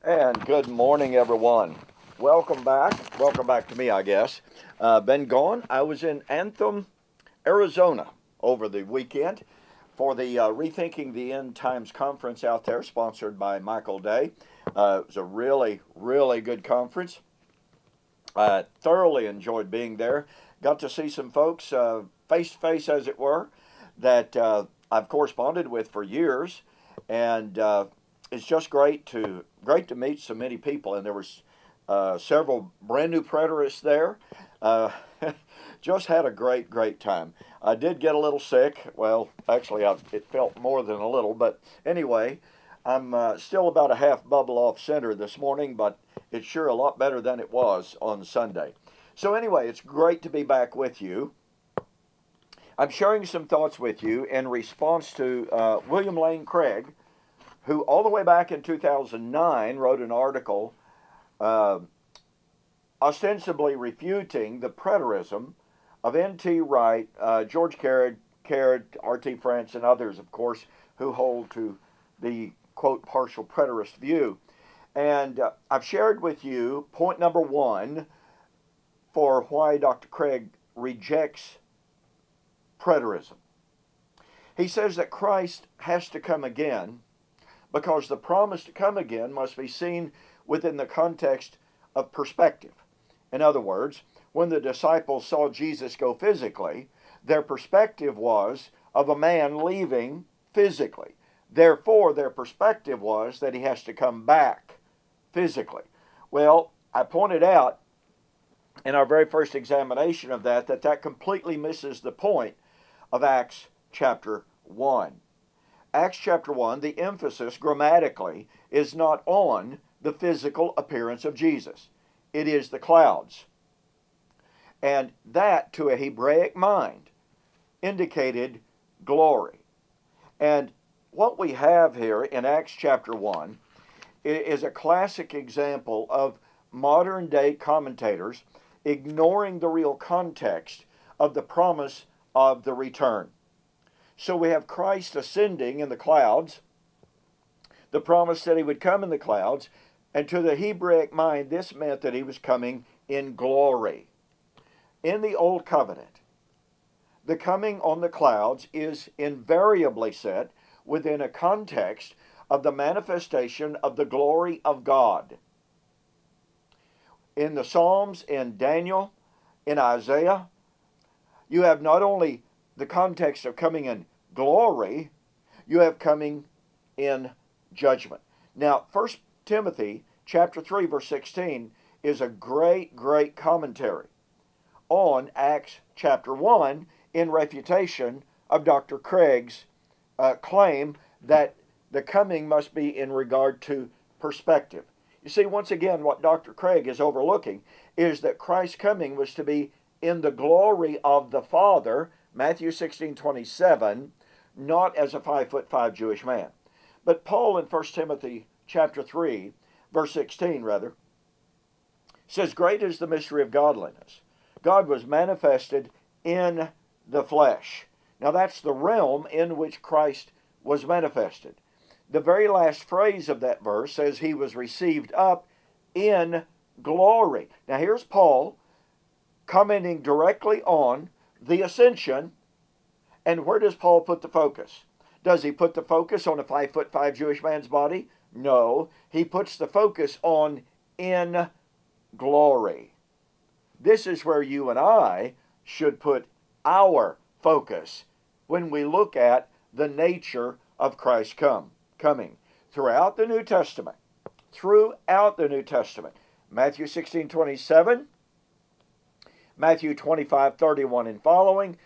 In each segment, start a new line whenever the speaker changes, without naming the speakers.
And good morning, everyone. Welcome back. Welcome back to me, I guess. Been gone. I was in Anthem, Arizona over the weekend for the Rethinking the End Times conference out there, sponsored by Michael Day. It was a really, really good conference. I thoroughly enjoyed being there. Got to see some folks face to face, as it were, that I've corresponded with for years, and it's just great to meet so many people. And there was several brand new preterists there. Just had a great time. I did get a little sick. Well, actually, it felt more than a little, but anyway, I'm still about a half bubble off center this morning, but it's sure a lot better than it was on Sunday. So anyway, it's great to be back with you. I'm sharing some thoughts with you in response to William Lane Craig, who all the way back in 2009 wrote an article ostensibly refuting the preterism of N.T. Wright, George Carrad, R.T. France, and others, of course, who hold to the, quote, partial preterist view. And I've shared with you point number one for why Dr. Craig rejects preterism. He says that Christ has to come again because the promise to come again must be seen within the context of perspective. In other words, when the disciples saw Jesus go physically, their perspective was of a man leaving physically. Therefore, their perspective was that he has to come back physically. Well, I pointed out in our very first examination of that completely misses the point of Acts chapter 1. Acts chapter 1, the emphasis grammatically is not on the physical appearance of Jesus. It is the clouds. And that, to a Hebraic mind, indicated glory. And what we have here in Acts chapter 1 is a classic example of modern day commentators ignoring the real context of the promise of the return. So we have Christ ascending in the clouds, the promise that he would come in the clouds, and to the Hebraic mind, this meant that he was coming in glory. In the Old Covenant, the coming on the clouds is invariably set within a context of the manifestation of the glory of God. In the Psalms, in Daniel, in Isaiah, you have not only the context of coming in glory, you have coming in judgment. Now, 1 Timothy chapter 3, verse 16 is a great commentary on Acts chapter 1 in refutation of Dr. Craig's claim that the coming must be in regard to perspective. You see, once again, what Dr. Craig is overlooking is that Christ's coming was to be in the glory of the Father, Matthew 16:27, not as a 5'5" Jewish man. But Paul in 1 Timothy chapter 3, verse 16 rather, says, "Great is the mystery of godliness. God was manifested in the flesh." Now that's the realm in which Christ was manifested. The very last phrase of that verse says he was received up in glory. Now here's Paul commenting directly on the ascension. And where does Paul put the focus? Does he put the focus on a 5'5" Jewish man's body? No, he puts the focus on in glory. This is where you and I should put our focus when we look at the nature of Christ's coming. Throughout the New Testament, Matthew 16:27, Matthew 25:31 and following,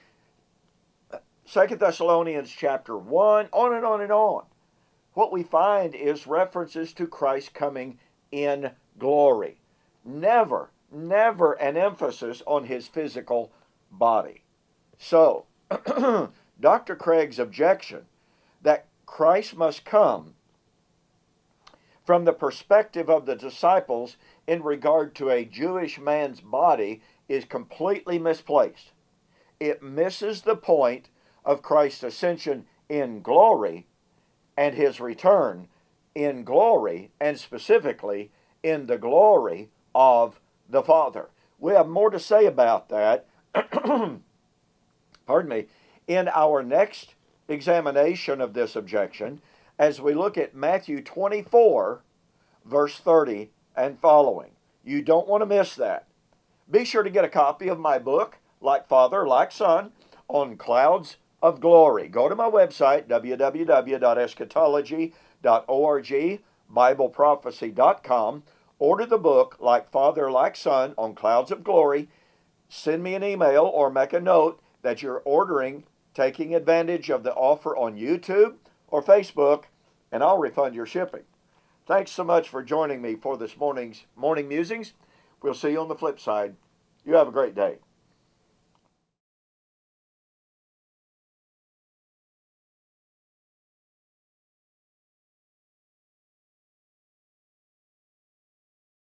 2 Thessalonians chapter 1, on and on and on. What we find is references to Christ coming in glory. Never an emphasis on his physical body. So, Dr. Craig's objection that Christ must come from the perspective of the disciples in regard to a Jewish man's body is completely misplaced. It misses the point of Christ's ascension in glory and his return in glory, and specifically in the glory of the Father. We have more to say about that, pardon me, in our next examination of this objection as we look at Matthew 24, verse 30 and following. You don't want to miss that. Be sure to get a copy of my book, Like Father, Like Son, on Clouds of Glory. Go to my website, www.eschatology.org, BibleProphecy.com. Order the book, Like Father, Like Son, on Clouds of Glory. Send me an email or make a note that you're ordering, taking advantage of the offer on YouTube or Facebook, and I'll refund your shipping. Thanks so much for joining me for this morning's Morning Musings. We'll see you on the flip side. You have a great day.